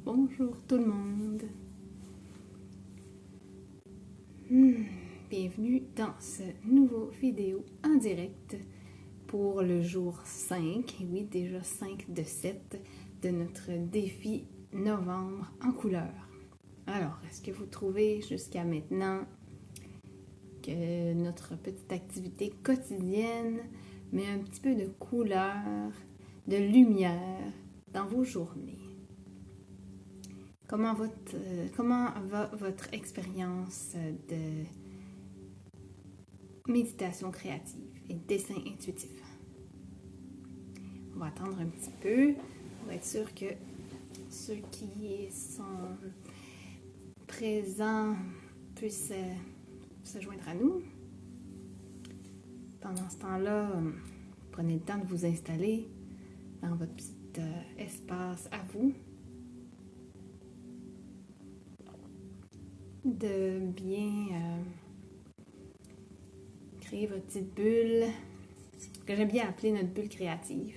Bonjour tout le monde. Bienvenue dans ce nouveau vidéo en direct pour le jour 5, et oui déjà 5 de 7 de notre défi novembre en couleur. Alors, est-ce que vous trouvez jusqu'à maintenant que notre petite activité quotidienne met un petit peu de couleur, de lumière dans vos journées? Comment va votre expérience de méditation créative et dessin intuitif? On va attendre un petit peu pour être sûr que ceux qui sont présents puissent se joindre à nous. Pendant ce temps-là, prenez le temps de vous installer dans votre petit espace à vous. De bien créer votre petite bulle, que j'aime bien appeler notre bulle créative.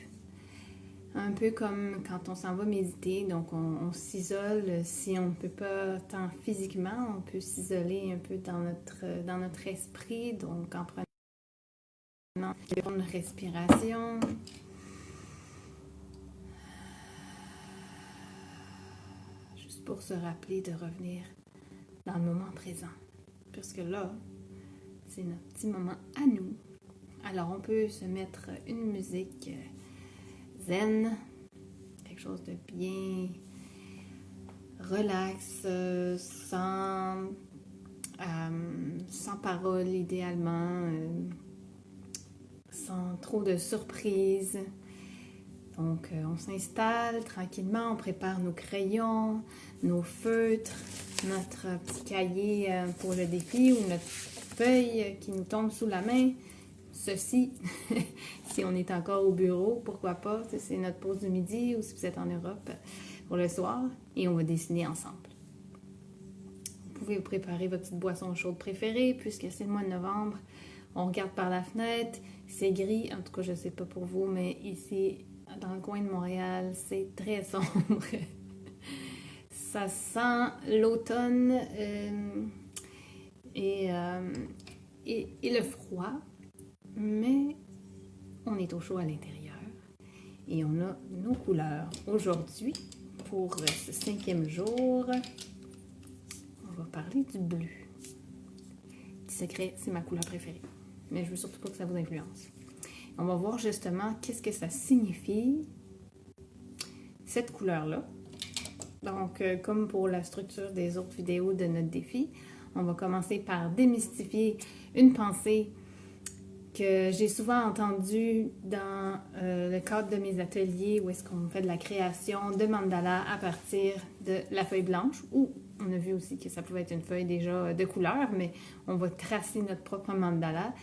Un peu comme quand on s'en va méditer, donc on s'isole. Si on ne peut pas tant physiquement, on peut s'isoler un peu dans notre esprit, donc en prenant une respiration. Juste pour se rappeler de revenir dans le moment présent. Parce que là, c'est notre petit moment à nous. Alors, on peut se mettre une musique zen, quelque chose de bien relax, sans parole idéalement, sans trop de surprises. Donc, on s'installe tranquillement, on prépare nos crayons, nos feutres, notre petit cahier pour le défi ou notre feuille qui nous tombe sous la main. Ceci, si on est encore au bureau, pourquoi pas, c'est notre pause du midi ou si vous êtes en Europe pour le soir et on va dessiner ensemble. Vous pouvez vous préparer votre petite boisson chaude préférée puisque c'est le mois de novembre. On regarde par la fenêtre, c'est gris, en tout cas je ne sais pas pour vous, mais ici dans le coin de Montréal, c'est très sombre. Ça sent l'automne et le froid, mais on est au chaud à l'intérieur et on a nos couleurs. Aujourd'hui, pour ce 5e jour, on va parler du bleu. Petit secret, c'est ma couleur préférée, mais je veux surtout pas que ça vous influence. On va voir justement qu'est-ce que ça signifie, cette couleur-là. Donc, comme pour la structure des autres vidéos de notre défi, on va commencer par démystifier une pensée que j'ai souvent entendue dans le cadre de mes ateliers où est-ce qu'on fait de la création de mandala à partir de la feuille blanche, ou on a vu aussi que ça pouvait être une feuille déjà de couleur, mais on va tracer notre propre mandala.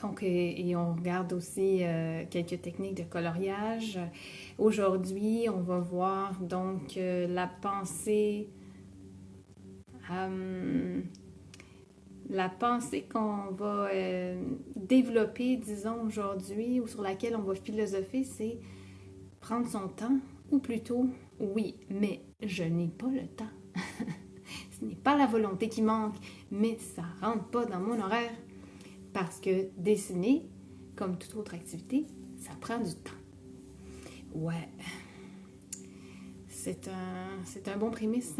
Donc, et on regarde aussi quelques techniques de coloriage. Aujourd'hui, on va voir donc la pensée qu'on va développer, disons, aujourd'hui, ou sur laquelle on va philosopher, c'est prendre son temps, ou plutôt, oui, mais je n'ai pas le temps. Ce n'est pas la volonté qui manque, mais ça ne rentre pas dans mon horaire. Parce que dessiner, comme toute autre activité, ça prend du temps. Ouais, c'est un bon prémisse.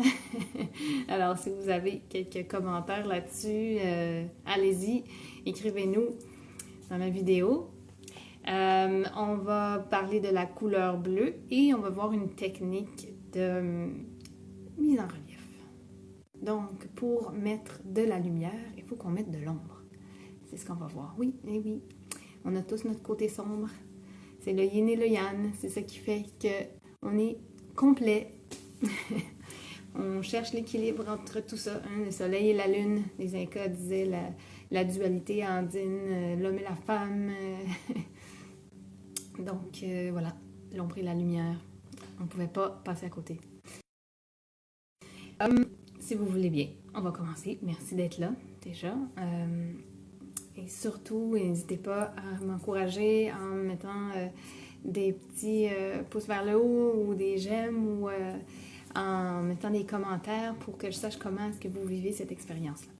Alors, si vous avez quelques commentaires là-dessus, allez-y, écrivez-nous dans la vidéo. On va parler de la couleur bleue et on va voir une technique de mise en relief. Donc, pour mettre de la lumière, il faut qu'on mette de l'ombre. C'est ce qu'on va voir. Oui, et oui. On a tous notre côté sombre. C'est le yin et le yang. C'est ça qui fait qu'on est complet. On cherche l'équilibre entre tout ça. Hein? Le soleil et la lune. Les Incas disaient la dualité andine, l'homme et la femme. Donc, voilà. L'ombre et la lumière. On ne pouvait pas passer à côté. Si vous voulez bien, on va commencer. Merci d'être là, déjà. Et surtout, n'hésitez pas à m'encourager en mettant des petits pouces vers le haut ou des j'aime ou en mettant des commentaires pour que je sache comment est-ce que vous vivez cette expérience-là.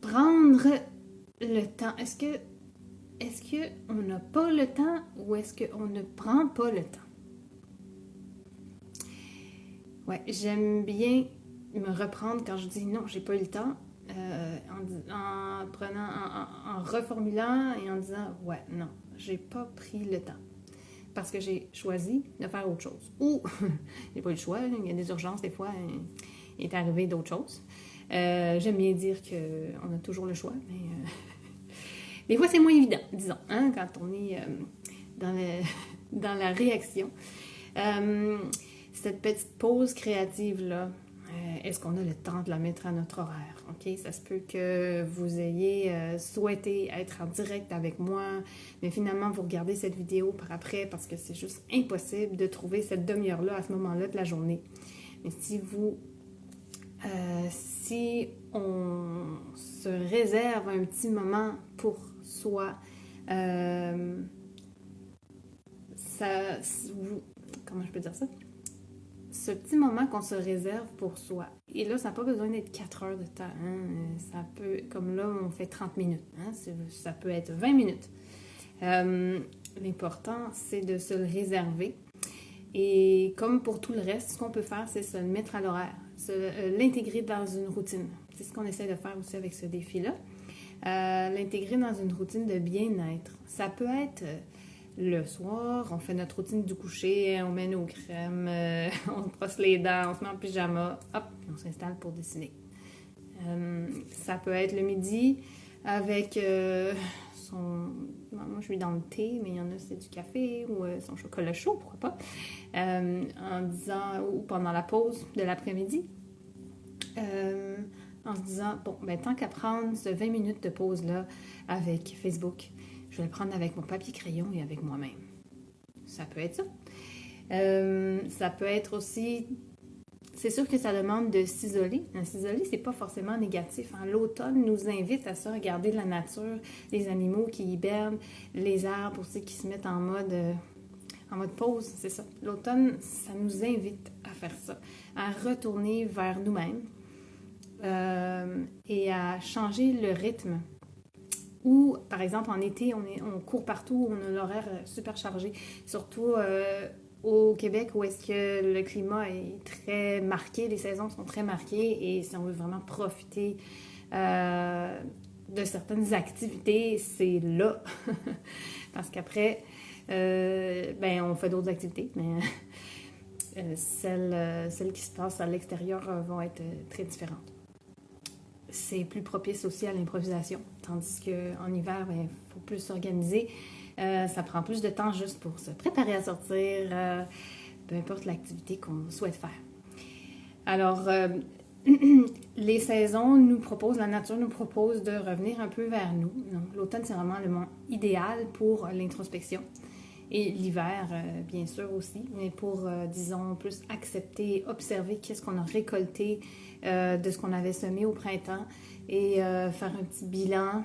Prendre le temps. Est-ce que on n'a pas le temps ou est-ce qu'on ne prend pas le temps? Ouais, j'aime bien me reprendre quand je dis non, j'ai pas eu le temps, en reformulant et en disant ouais, non, j'ai pas pris le temps parce que j'ai choisi de faire autre chose. Ou j'ai pas eu le choix, il y a des urgences des fois, il est arrivé d'autres choses. J'aime bien dire qu'on a toujours le choix, mais des fois c'est moins évident, disons, hein, quand on est dans la réaction. Cette petite pause créative-là, est-ce qu'on a le temps de la mettre à notre horaire? OK? Ça se peut que vous ayez souhaité être en direct avec moi, mais finalement, vous regardez cette vidéo par après parce que c'est juste impossible de trouver cette demi-heure-là à ce moment-là de la journée. Mais si on se réserve un petit moment pour soi, comment je peux dire ça? Ce petit moment qu'on se réserve pour soi. Et là, ça n'a pas besoin d'être 4 heures de temps. Hein? Ça peut, comme là, on fait 30 minutes. Hein? Ça peut être 20 minutes. L'important, c'est de se le réserver. Et comme pour tout le reste, ce qu'on peut faire, c'est se le mettre à l'horaire, l'intégrer dans une routine. C'est ce qu'on essaie de faire aussi avec ce défi-là. L'intégrer dans une routine de bien-être. Ça peut être le soir, on fait notre routine du coucher, on met nos crèmes, on se brosse les dents, on se met en pyjama, hop, on s'installe pour dessiner. Ça peut être le midi avec moi je suis dans le thé, mais il y en a c'est du café ou son chocolat chaud, pourquoi pas, en disant, ou pendant la pause de l'après-midi, en se disant, bon, ben tant qu'à prendre ce 20 minutes de pause-là avec Facebook, je vais le prendre avec mon papier crayon et avec moi-même. Ça peut être ça. Ça peut être aussi... C'est sûr que ça demande de s'isoler. S'isoler, c'est pas forcément négatif. Hein? L'automne nous invite à ça, regarder la nature, les animaux qui hibernent, les arbres aussi qui se mettent en mode pause, c'est ça. L'automne, ça nous invite à faire ça, à retourner vers nous-mêmes et à changer le rythme. Ou, par exemple, en été, on court partout, on a l'horaire super chargé. Surtout au Québec, où est-ce que le climat est très marqué, les saisons sont très marquées, et si on veut vraiment profiter de certaines activités, c'est là. Parce qu'après, on fait d'autres activités, mais celles qui se passent à l'extérieur vont être très différentes. C'est plus propice aussi à l'improvisation, tandis qu'en hiver, il faut plus s'organiser. Ça prend plus de temps juste pour se préparer à sortir, peu importe l'activité qu'on souhaite faire. Alors, les saisons la nature nous propose de revenir un peu vers nous. Donc, l'automne, c'est vraiment le moment idéal pour l'introspection. Et l'hiver, bien sûr aussi, mais pour, disons, plus accepter, observer qu'est-ce qu'on a récolté de ce qu'on avait semé au printemps et faire un petit bilan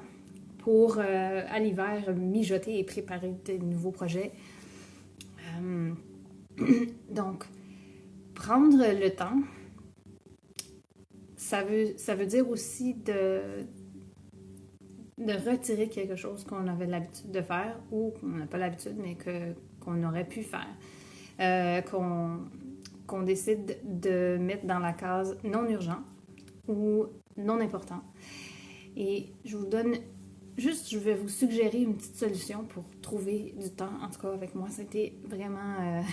pour, à l'hiver, mijoter et préparer de nouveaux projets. Donc, prendre le temps, ça veut dire aussi de retirer quelque chose qu'on avait l'habitude de faire ou qu'on n'a pas l'habitude, mais qu'on aurait pu faire. Qu'on décide de mettre dans la case non urgent ou non important. Et je vais vous suggérer une petite solution pour trouver du temps. En tout cas, avec moi, c'était vraiment,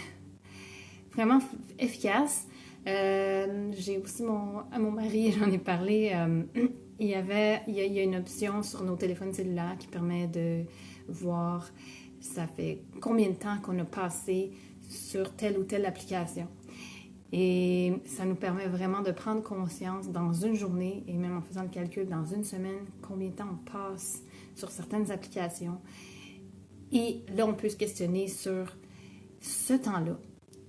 vraiment efficace. J'ai aussi à mon mari, j'en ai parlé, il y a une option sur nos téléphones cellulaires qui permet de voir ça fait combien de temps qu'on a passé sur telle ou telle application. Et ça nous permet vraiment de prendre conscience dans une journée, et même en faisant le calcul dans une semaine, combien de temps on passe sur certaines applications. Et là, on peut se questionner sur ce temps-là.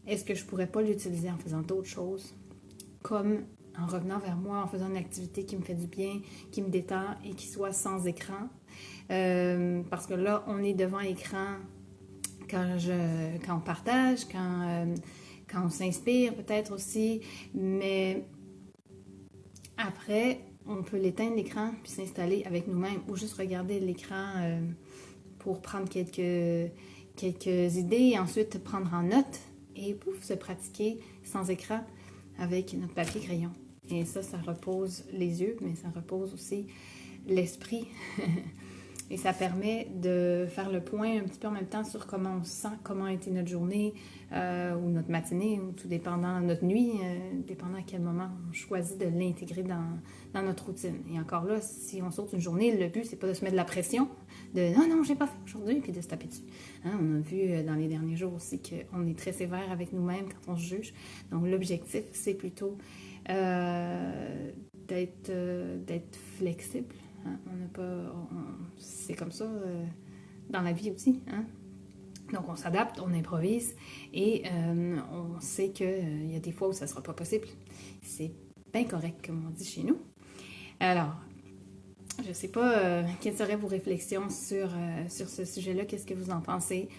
Est-ce que je ne pourrais pas l'utiliser en faisant d'autres choses, comme en revenant vers moi, en faisant une activité qui me fait du bien, qui me détend et qui soit sans écran? Parce que là, on est devant écran quand on partage, quand on s'inspire peut-être aussi, mais après, on peut l'éteindre l'écran puis s'installer avec nous-mêmes ou juste regarder l'écran pour prendre quelques idées et ensuite prendre en note et pouf, se pratiquer sans écran avec notre papier crayon. Et ça repose les yeux, mais ça repose aussi l'esprit. Et ça permet de faire le point un petit peu en même temps sur comment on se sent, comment a été notre journée ou notre matinée, ou tout dépendant, notre nuit, dépendant à quel moment on choisit de l'intégrer dans notre routine. Et encore là, si on saute une journée, le but, c'est pas de se mettre de la pression, de « non, j'ai pas fait aujourd'hui », puis de se taper dessus. Hein, on a vu dans les derniers jours aussi qu'on est très sévère avec nous-mêmes quand on se juge. Donc l'objectif, c'est plutôt d'être flexible. Hein? C'est comme ça dans la vie aussi. Hein? Donc on s'adapte, on improvise et on sait qu'il y a des fois où ça ne sera pas possible. C'est bien correct, comme on dit chez nous. Alors, je ne sais pas quelles seraient vos réflexions sur ce sujet-là, qu'est-ce que vous en pensez.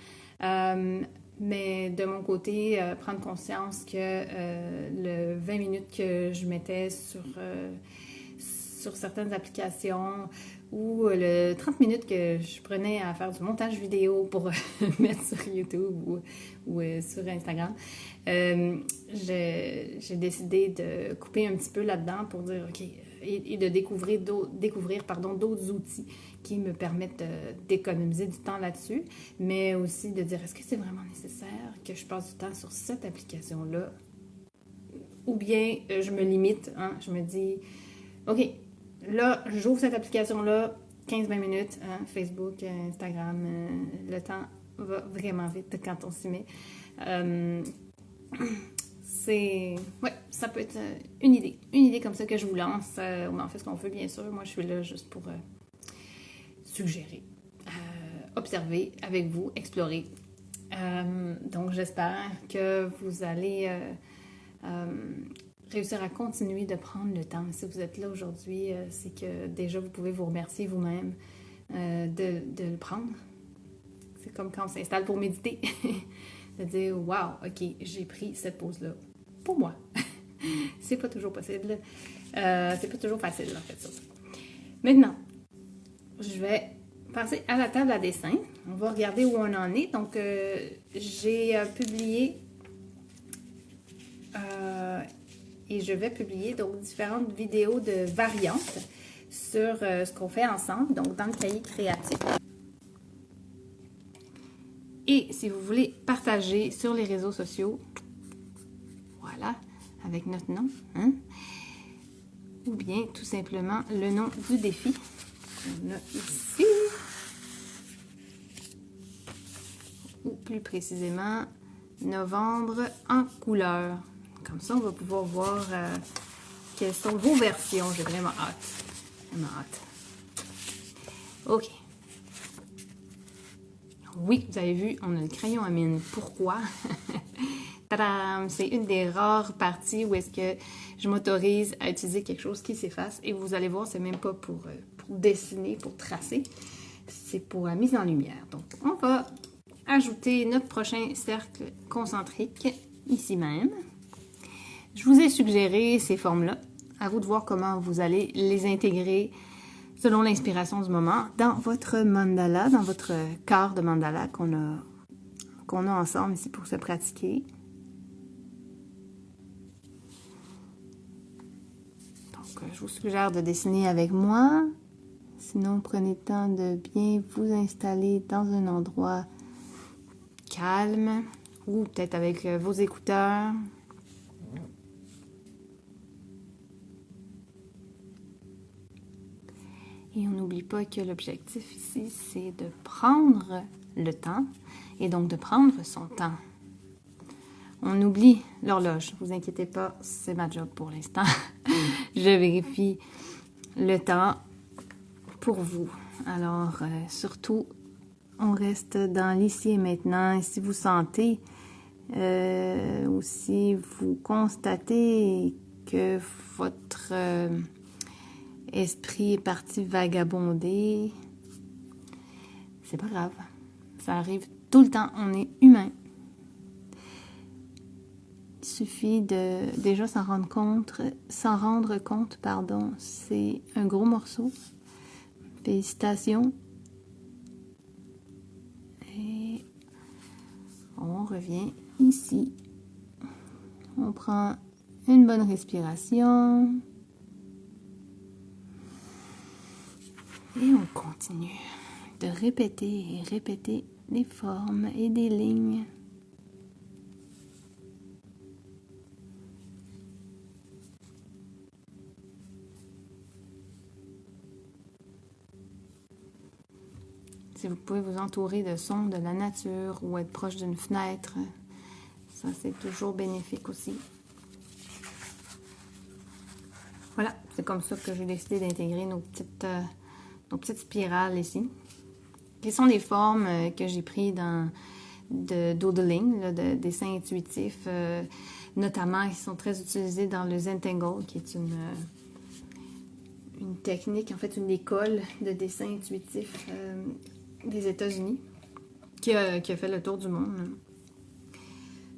Mais de mon côté, prendre conscience que le 20 minutes que je mettais sur certaines applications ou le 30 minutes que je prenais à faire du montage vidéo pour mettre sur YouTube ou sur Instagram, j'ai décidé de couper un petit peu là-dedans pour dire, OK, et de découvrir d'autres outils qui me permettent d'économiser du temps là-dessus, mais aussi de dire, est-ce que c'est vraiment nécessaire que je passe du temps sur cette application-là? Ou bien je me limite, hein, je me dis, OK, là, j'ouvre cette application-là, 15-20 minutes, hein, Facebook, Instagram, le temps va vraiment vite quand on s'y met. Ouais, ça peut être une idée comme ça que je vous lance. On en fait ce qu'on veut, bien sûr. Moi, je suis là juste pour suggérer, observer avec vous, explorer. Donc, j'espère que vous allez réussir à continuer de prendre le temps. Si vous êtes là aujourd'hui, c'est que déjà, vous pouvez vous remercier vous-même de le prendre. C'est comme quand on s'installe pour méditer. De dire, wow, OK, j'ai pris cette pause-là pour moi. C'est pas toujours possible. C'est pas toujours facile, en fait, ça. Maintenant, je vais passer à la table à dessin. On va regarder où on en est. Donc, j'ai publié et je vais publier donc différentes vidéos de variantes sur ce qu'on fait ensemble, donc dans le cahier créatif. Et si vous voulez partager sur les réseaux sociaux, voilà, avec notre nom, hein, ou bien tout simplement le nom du défi. On a ici, ou plus précisément, novembre en couleur. Comme ça, on va pouvoir voir quelles sont vos versions. J'ai vraiment hâte. Vraiment hâte. OK. Oui, vous avez vu, on a le crayon à mine. Pourquoi? Tadam! C'est une des rares parties où est-ce que je m'autorise à utiliser quelque chose qui s'efface. Et vous allez voir, c'est même pas pour dessiner, pour tracer. C'est pour la mise en lumière. Donc, on va ajouter notre prochain cercle concentrique ici même. Je vous ai suggéré ces formes-là. À vous de voir comment vous allez les intégrer selon l'inspiration du moment dans votre mandala, dans votre quart de mandala qu'on a ensemble ici pour se pratiquer. Donc, je vous suggère de dessiner avec moi. Sinon, prenez le temps de bien vous installer dans un endroit calme ou peut-être avec vos écouteurs. Et on n'oublie pas que l'objectif ici, c'est de prendre le temps et donc de prendre son temps. On oublie l'horloge, ne vous inquiétez pas, c'est ma job pour l'instant. Je vérifie le temps pour vous. Alors, surtout, on reste dans l'ici et maintenant. Et si vous sentez ou si vous constatez que votre esprit est parti vagabonder, c'est pas grave. Ça arrive tout le temps, on est humain. Il suffit de déjà s'en rendre compte, pardon, c'est un gros morceau. Félicitations. Et on revient ici. On prend une bonne respiration. Et on continue de répéter et répéter des formes et des lignes. Si vous pouvez vous entourer de sons de la nature ou être proche d'une fenêtre, ça c'est toujours bénéfique aussi. Voilà, c'est comme ça que j'ai décidé d'intégrer nos petites spirales ici. Qui sont des formes que j'ai prises de doodling, là, de dessin intuitif, notamment qui sont très utilisés dans le Zentangle, qui est une technique, en fait une école de dessin intuitif des États-Unis qui a fait le tour du monde.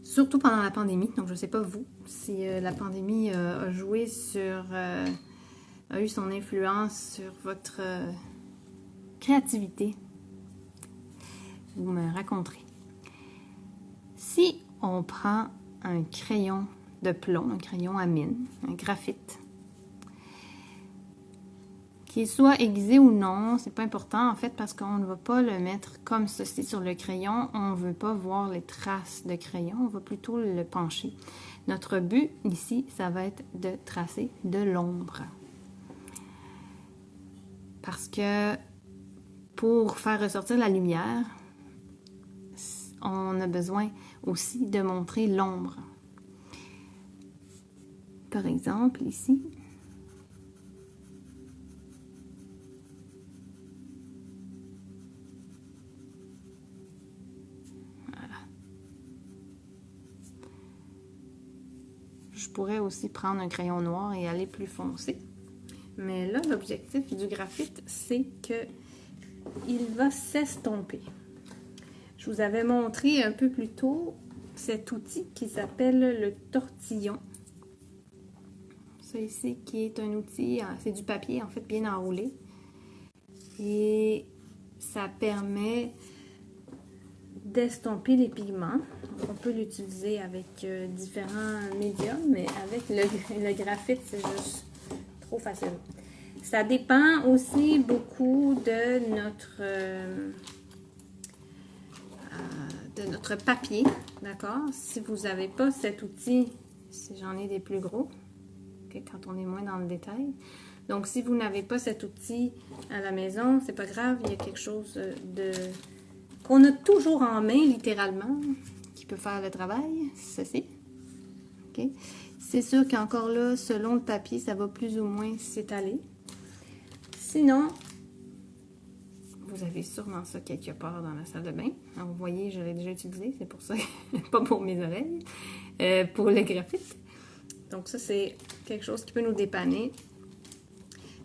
Surtout pendant la pandémie, donc je ne sais pas vous, si la pandémie a joué a eu son influence sur votre créativité. Vous me raconterez. Si on prend un crayon de plomb, un crayon à mine, un graphite, qu'il soit aiguisé ou non, c'est pas important en fait parce qu'on ne va pas le mettre comme ceci sur le crayon. On ne veut pas voir les traces de crayon, on va plutôt le pencher. Notre but ici, ça va être de tracer de l'ombre. Parce que pour faire ressortir la lumière, on a besoin aussi de montrer l'ombre. Par exemple, ici, je pourrais aussi prendre un crayon noir et aller plus foncé. Mais là, l'objectif du graphite, c'est que il va s'estomper. Je vous avais montré un peu plus tôt cet outil qui s'appelle le tortillon. Ça ici qui est un outil, c'est du papier en fait bien enroulé. Et ça permet d'estomper les pigments. On peut l'utiliser avec différents médiums, mais avec le graphite, c'est juste trop facile. Ça dépend aussi beaucoup de notre papier, d'accord? Si vous n'avez pas cet outil, si j'en ai des plus gros, okay, quand on est moins dans le détail. Donc, si vous n'avez pas cet outil à la maison, c'est pas grave, il y a quelque chose qu'on a toujours en main, littéralement, qui peut faire le travail, ceci. Okay. C'est sûr qu'encore là, selon le papier, ça va plus ou moins s'étaler. Sinon, vous avez sûrement ça quelque part dans la salle de bain. Alors, vous voyez, je l'ai déjà utilisé, c'est pour ça, pas pour mes oreilles, pour le graphite. Donc ça, c'est quelque chose qui peut nous dépanner,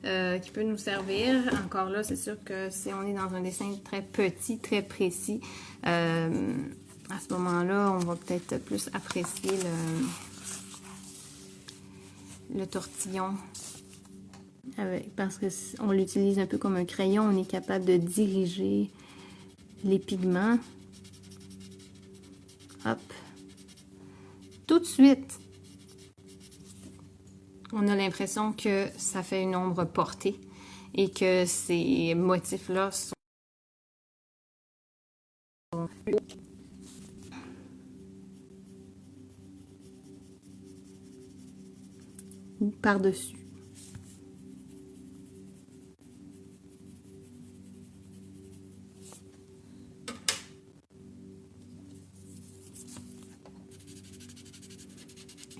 qui peut nous servir. Encore là, c'est sûr que si on est dans un dessin très petit, très précis, à ce moment-là, on va peut-être plus apprécier le tortillon. Parce qu'on l'utilise un peu comme un crayon, on est capable de diriger les pigments. Hop. Tout de suite, on a l'impression que ça fait une ombre portée et que ces motifs-là sont par-dessus.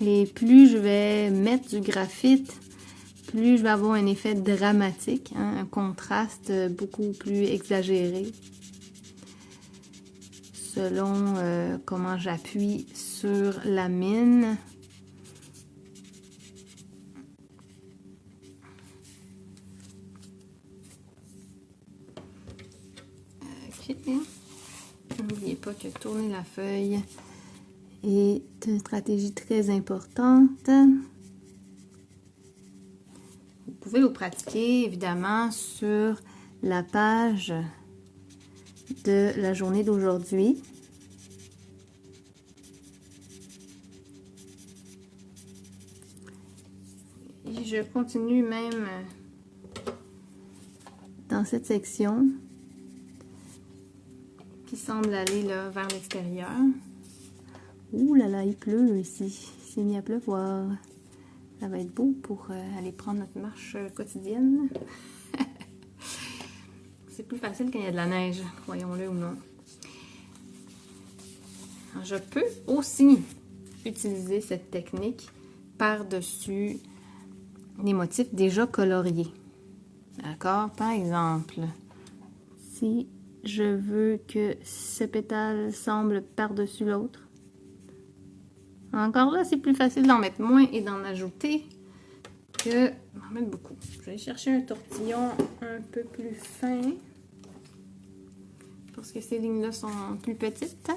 Et plus je vais mettre du graphite, plus je vais avoir un effet dramatique, hein, un contraste beaucoup plus exagéré selon comment j'appuie sur la mine. Ok. n'oubliez pas que tourner la feuille est une stratégie très importante. Vous pouvez vous pratiquer évidemment sur la page de la journée d'aujourd'hui. Et je continue même dans cette section qui semble aller là, vers l'extérieur. Ouh là là, il pleut ici. Il s'est mis à pleuvoir. Ça va être beau pour aller prendre notre marche quotidienne. C'est plus facile quand il y a de la neige, croyons-le ou non. Alors, je peux aussi utiliser cette technique par-dessus les motifs déjà coloriés. D'accord? Par exemple, si je veux que ce pétale semble par-dessus l'autre, encore là, c'est plus facile d'en mettre moins et d'en ajouter que d'en mettre beaucoup. Je vais chercher un tortillon un peu plus fin parce que ces lignes-là sont plus petites.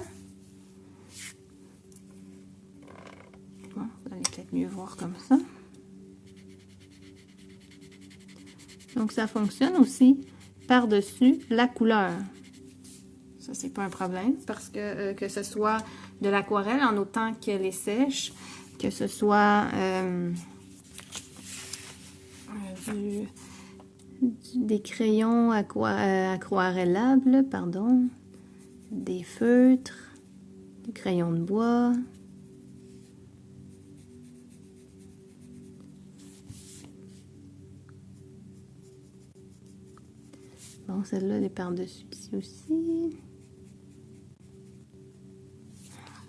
Bon, vous allez peut-être mieux voir comme ça. Donc, ça fonctionne aussi par-dessus la couleur. Ça, c'est pas un problème parce que ce soit de l'aquarelle en autant qu'elle est sèche, que ce soit des crayons aquarellables, pardon, des feutres, des crayons de bois. Bon, celle-là, elle est par-dessus ici aussi.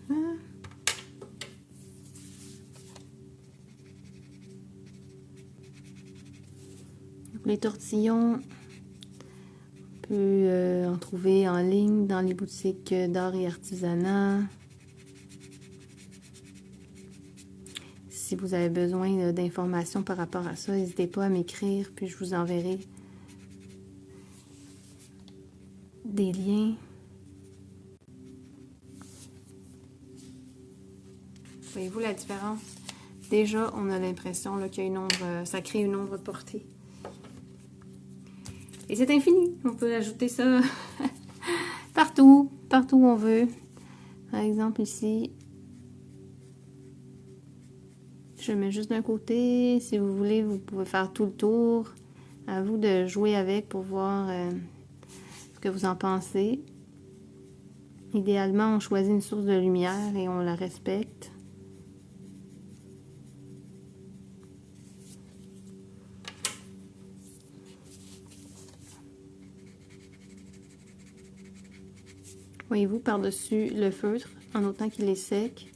Voilà. Les tortillons, on peut en trouver en ligne dans les boutiques d'art et artisanat. Si vous avez besoin d'informations par rapport à ça, n'hésitez pas à m'écrire, puis je vous enverrai des liens. Voyez-vous la différence? Déjà, on a l'impression qu'il y a une ombre, ça crée une ombre portée. Et c'est infini. On peut ajouter ça partout où on veut. Par exemple, ici, je mets juste d'un côté. Si vous voulez, vous pouvez faire tout le tour. À vous de jouer avec pour voir ce que vous en pensez. Idéalement, on choisit une source de lumière et on la respecte. Voyez-vous, par-dessus le feutre, en autant qu'il est sec,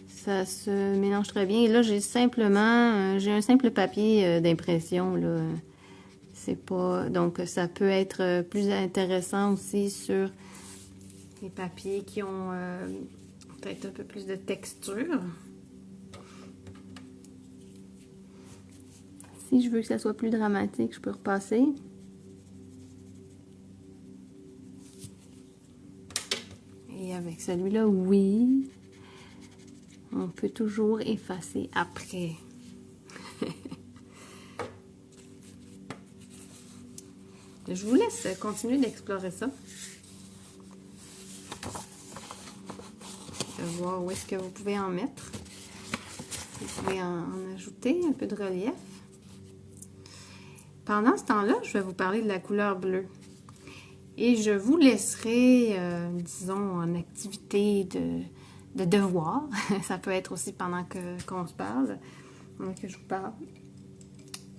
ça se mélange très bien. Et là, j'ai un simple papier d'impression, là. C'est pas... Donc, ça peut être plus intéressant aussi sur les papiers qui ont peut-être un peu plus de texture. Si je veux que ça soit plus dramatique, je peux repasser. Et avec celui-là, oui, on peut toujours effacer après. Je vous laisse continuer d'explorer ça. De voir où est-ce que vous pouvez en mettre. Vous pouvez en ajouter un peu de relief. Pendant ce temps-là, je vais vous parler de la couleur bleue. Et je vous laisserai, disons, en activité de devoir. Ça peut être aussi pendant qu'on se parle, que je vous parle.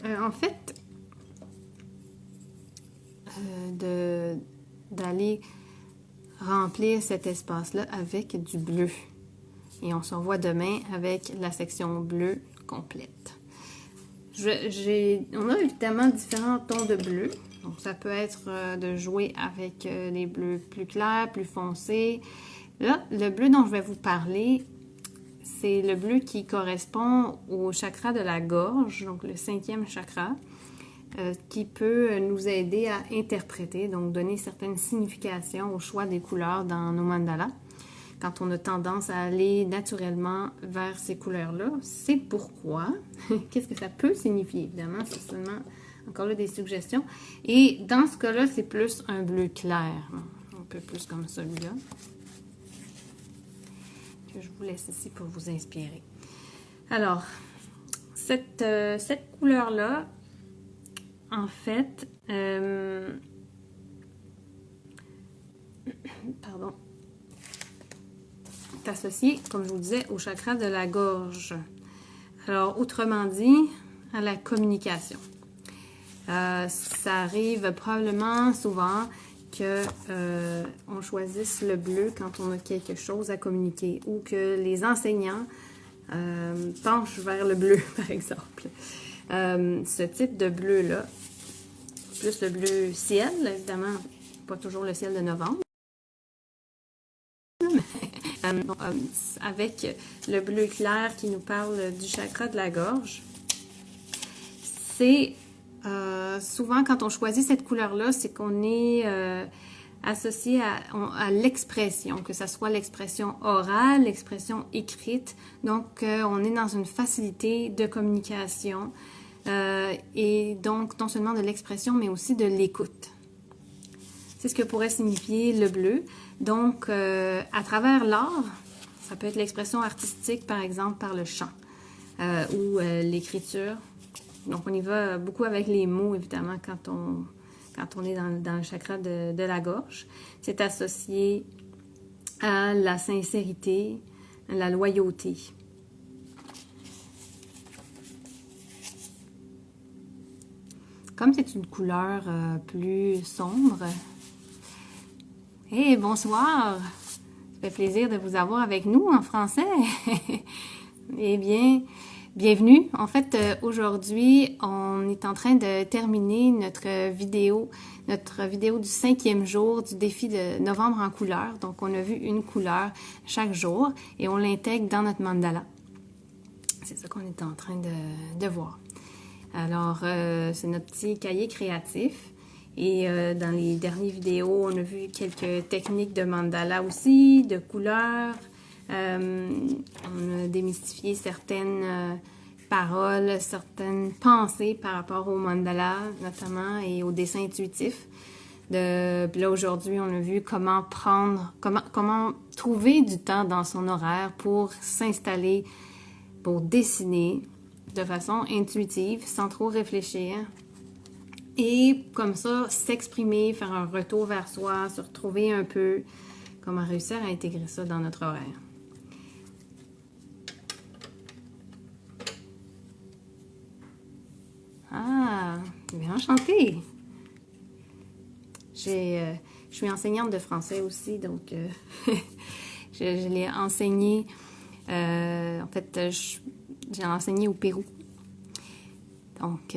En fait, d'aller remplir cet espace-là avec du bleu. Et on se revoit demain avec la section bleue complète. On a évidemment différents tons de bleu. Donc, ça peut être de jouer avec les bleus plus clairs, plus foncés. Là, le bleu dont je vais vous parler, c'est le bleu qui correspond au chakra de la gorge, donc le 5e chakra. qui peut nous aider à interpréter, donc donner certaines significations au choix des couleurs dans nos mandalas. Quand on a tendance à aller naturellement vers ces couleurs-là, c'est pourquoi. Qu'est-ce que ça peut signifier? Évidemment, c'est seulement, encore là, des suggestions. Et dans ce cas-là, c'est plus un bleu clair. Un peu plus comme celui-là. Que je vous laisse ici pour vous inspirer. Alors, cette couleur-là, en fait, pardon, est associée, comme je vous disais, au chakra de la gorge. Alors, autrement dit, à la communication. Ça arrive probablement souvent que on choisisse le bleu quand on a quelque chose à communiquer ou que les enseignants penchent vers le bleu, par exemple. Ce type de bleu-là, plus le bleu ciel, évidemment, pas toujours le ciel de novembre, avec le bleu clair qui nous parle du chakra de la gorge. C'est souvent quand on choisit cette couleur-là, c'est qu'on est associé à l'expression, que ce soit l'expression orale, l'expression écrite. Donc, on est dans une facilité de communication et donc non seulement de l'expression, mais aussi de l'écoute. C'est ce que pourrait signifier le bleu. Donc, à travers l'art, ça peut être l'expression artistique, par exemple, par le chant ou l'écriture. Donc, on y va beaucoup avec les mots, évidemment, quand on est dans le chakra de la gorge. C'est associé à la sincérité, à la loyauté. Comme c'est une couleur plus sombre. Hey, bonsoir! Ça fait plaisir de vous avoir avec nous en français. Eh bien, bienvenue. En fait, aujourd'hui, on est en train de terminer notre vidéo du 5e jour du défi de novembre en couleurs. Donc, on a vu une couleur chaque jour et on l'intègre dans notre mandala. C'est ça qu'on est en train de voir. Alors, c'est notre petit cahier créatif. Et dans les dernières vidéos, on a vu quelques techniques de mandala aussi, de couleurs. On a démystifié certaines paroles, certaines pensées par rapport au mandala, notamment, et au dessin intuitif. Puis là, aujourd'hui, on a vu comment trouver du temps dans son horaire pour s'installer, pour dessiner de façon intuitive, sans trop réfléchir. Et comme ça, s'exprimer, faire un retour vers soi, se retrouver un peu, comment réussir à intégrer ça dans notre horaire. Ah, bien enchantée! Je suis enseignante de français aussi, donc je l'ai enseigné, en fait, j'ai enseigné au Pérou. Donc,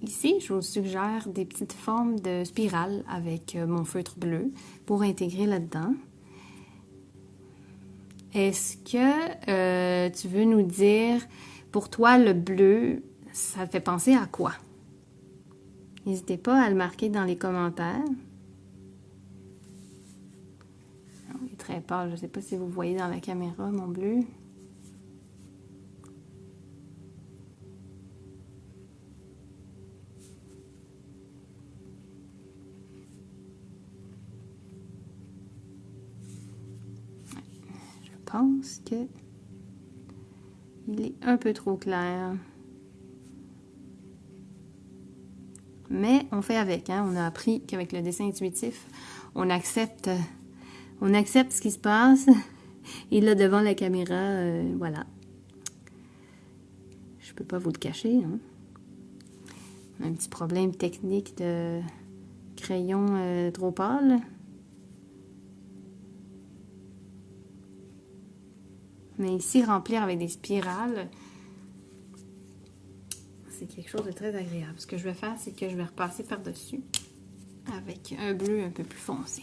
ici, je vous suggère des petites formes de spirales avec mon feutre bleu pour intégrer là-dedans. Est-ce que tu veux nous dire, pour toi, le bleu, ça te fait penser à quoi? N'hésitez pas à le marquer dans les commentaires. Il est très pâle, je ne sais pas si vous voyez dans la caméra mon bleu. Je pense que il est un peu trop clair. Mais on fait avec, hein? On a appris qu'avec le dessin intuitif, on accepte ce qui se passe. Et là, devant la caméra, voilà. Je peux pas vous le cacher, hein? On a un petit problème technique de crayon trop pâle. Mais ici, remplir avec des spirales, c'est quelque chose de très agréable. Ce que je vais faire, c'est que je vais repasser par-dessus avec un bleu un peu plus foncé.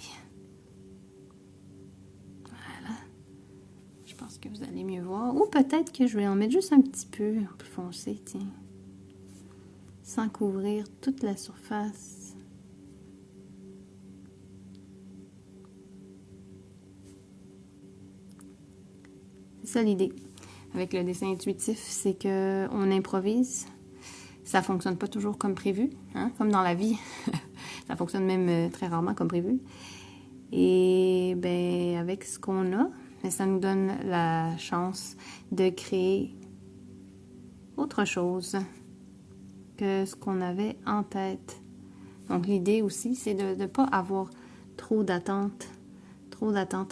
Voilà. Je pense que vous allez mieux voir. Ou peut-être que je vais en mettre juste un petit peu plus foncé, tiens. sans couvrir toute la surface. C'est ça l'idée. Avec le dessin intuitif, c'est qu'on improvise. Ça ne fonctionne pas toujours comme prévu, hein? Comme dans la vie. Ça fonctionne même très rarement comme prévu. Et ben avec ce qu'on a, ben, ça nous donne la chance de créer autre chose que ce qu'on avait en tête. Donc l'idée aussi, c'est de ne pas avoir trop d'attentes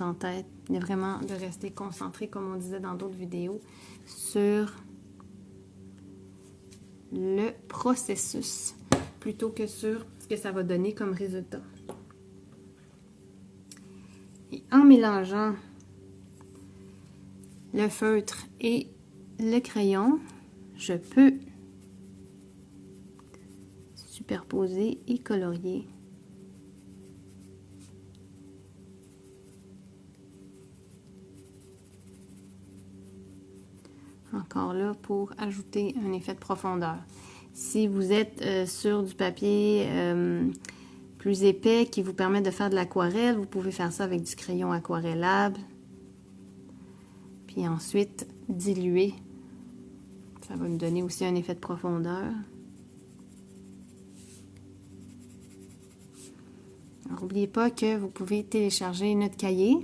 en tête, mais vraiment de rester concentré, comme on disait dans d'autres vidéos, sur le processus plutôt que sur ce que ça va donner comme résultat. Et en mélangeant le feutre et le crayon, je peux superposer et colorier. Encore là pour ajouter un effet de profondeur. Si vous êtes sur du papier plus épais qui vous permet de faire de l'aquarelle, vous pouvez faire ça avec du crayon aquarellable. Puis ensuite diluer. Ça va me donner aussi un effet de profondeur. Alors, n'oubliez pas que vous pouvez télécharger notre cahier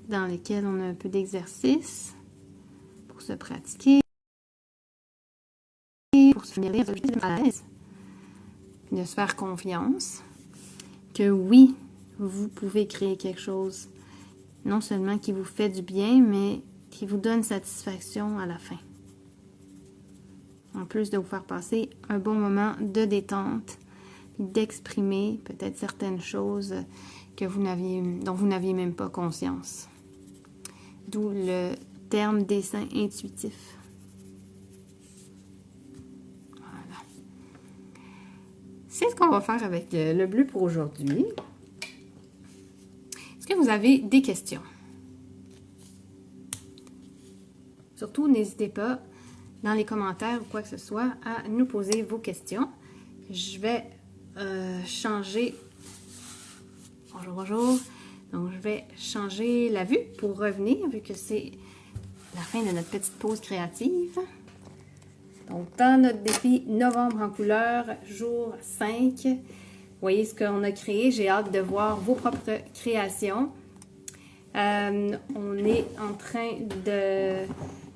dans lequel on a un peu d'exercice pour se pratiquer, pour se familiariser avec le à l'aise, puis de se faire confiance que oui, vous pouvez créer quelque chose, non seulement qui vous fait du bien, mais qui vous donne satisfaction à la fin. En plus de vous faire passer un bon moment de détente, d'exprimer peut-être certaines choses dont vous n'aviez même pas conscience. D'où le terme dessin intuitif. Voilà. C'est ce qu'on va faire avec le bleu pour aujourd'hui. Est-ce que vous avez des questions? Surtout, n'hésitez pas dans les commentaires ou quoi que ce soit à nous poser vos questions. Je vais changer... Bonjour. Donc, je vais changer la vue pour revenir, vu que c'est la fin de notre petite pause créative. Donc, dans notre défi Novembre en couleurs, jour 5, vous voyez ce qu'on a créé. J'ai hâte de voir vos propres créations. On est en train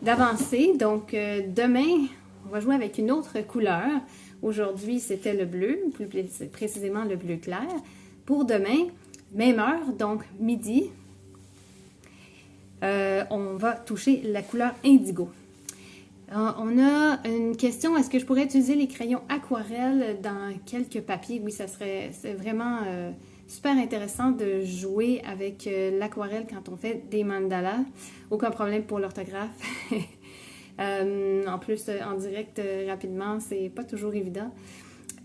d'avancer. Donc, demain, on va jouer avec une autre couleur. Aujourd'hui, c'était le bleu, plus précisément le bleu clair. Pour demain, même heure, donc midi, on va toucher la couleur indigo. On a une question, est-ce que je pourrais utiliser les crayons aquarelles dans quelques papiers? Oui, c'est vraiment super intéressant de jouer avec l'aquarelle quand on fait des mandalas. Aucun problème pour l'orthographe. En plus, en direct, rapidement, c'est pas toujours évident.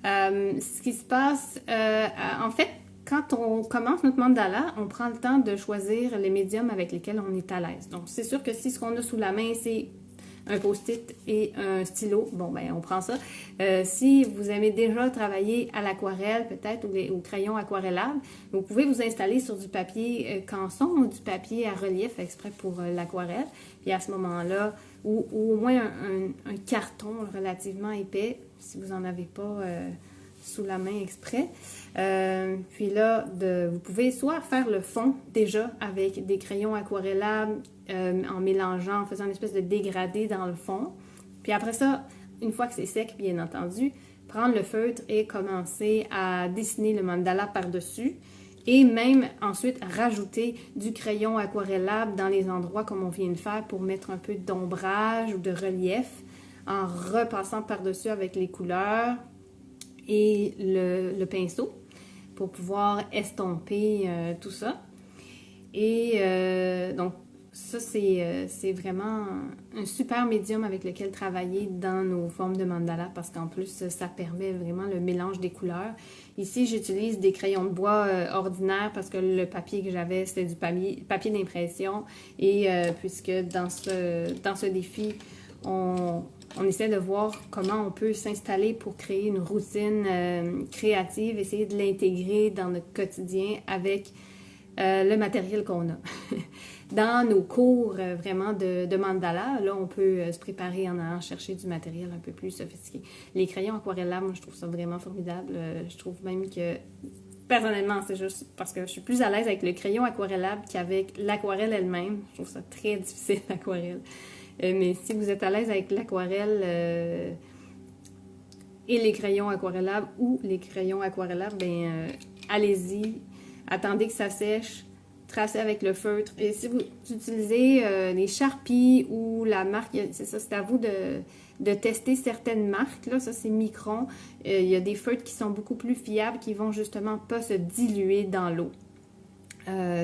Ce qui se passe, en fait, quand on commence notre mandala, on prend le temps de choisir les médiums avec lesquels on est à l'aise. Donc, c'est sûr que si ce qu'on a sous la main, c'est un post-it et un stylo, bon, ben on prend ça. Si vous aimez déjà travailler à l'aquarelle, peut-être, ou au crayon aquarellable, vous pouvez vous installer sur du papier canson ou du papier à relief exprès pour l'aquarelle. Puis à ce moment-là, ou au moins un carton relativement épais, si vous n'en avez pas sous la main exprès. Puis là, vous pouvez soit faire le fond déjà avec des crayons aquarellables en mélangeant, en faisant une espèce de dégradé dans le fond. Puis après ça, une fois que c'est sec, bien entendu, prendre le feutre et commencer à dessiner le mandala par-dessus. Et même ensuite rajouter du crayon aquarellable dans les endroits comme on vient de faire pour mettre un peu d'ombrage ou de relief en repassant par-dessus avec les couleurs et le pinceau pour pouvoir estomper tout ça. Et donc, ça, c'est vraiment un super médium avec lequel travailler dans nos formes de mandala parce qu'en plus, ça permet vraiment le mélange des couleurs. Ici, j'utilise des crayons de bois ordinaires parce que le papier que j'avais, c'était du papier d'impression. Et puisque dans ce défi, on essaie de voir comment on peut s'installer pour créer une routine créative, essayer de l'intégrer dans notre quotidien avec le matériel qu'on a. Dans nos cours vraiment de mandala, là, on peut se préparer en allant chercher du matériel un peu plus sophistiqué. Les crayons aquarellables, moi, je trouve ça vraiment formidable. Je trouve même que, personnellement, c'est juste parce que je suis plus à l'aise avec le crayon aquarellable qu'avec l'aquarelle elle-même. Je trouve ça très difficile, l'aquarelle. Mais si vous êtes à l'aise avec l'aquarelle et les crayons aquarellables ou les crayons aquarellables, ben allez-y, attendez que ça sèche, tracez avec le feutre. Et si vous utilisez les Sharpies ou la marque, c'est ça, c'est à vous de tester certaines marques. Là, ça, c'est Micron. Il y a des feutres qui sont beaucoup plus fiables, qui vont justement pas se diluer dans l'eau.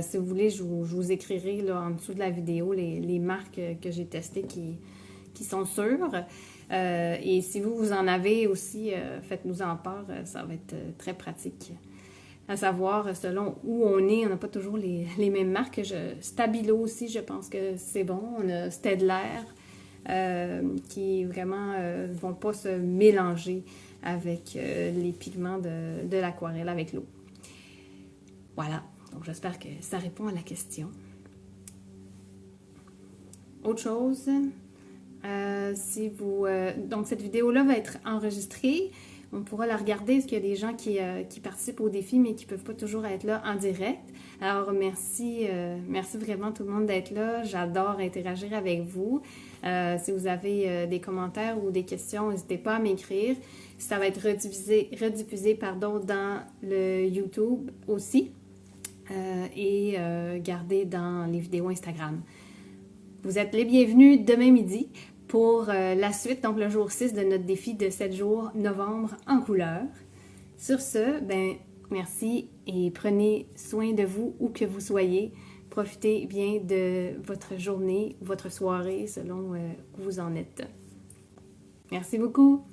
Si vous voulez, je vous écrirai là, en dessous de la vidéo les marques que j'ai testées qui sont sûres. Et si vous en avez aussi, faites-nous en part, ça va être très pratique. À savoir, selon où on est, on n'a pas toujours les mêmes marques. Stabilo aussi, je pense que c'est bon. On a Staedtler, qui vraiment ne vont pas se mélanger avec les pigments de l'aquarelle, avec l'eau. Voilà, donc j'espère que ça répond à la question. Autre chose, donc cette vidéo-là va être enregistrée. On pourra la regarder parce qu'il y a des gens qui participent au défi, mais qui ne peuvent pas toujours être là en direct. Alors, merci vraiment tout le monde d'être là. J'adore interagir avec vous. Si vous avez des commentaires ou des questions, n'hésitez pas à m'écrire. Ça va être rediffusé dans le YouTube aussi et gardé dans les vidéos Instagram. Vous êtes les bienvenus demain midi pour la suite, donc le jour 6 de notre défi de 7 jours novembre en couleur. Sur ce, merci et prenez soin de vous où que vous soyez. Profitez bien de votre journée, votre soirée, selon où vous en êtes. Merci beaucoup!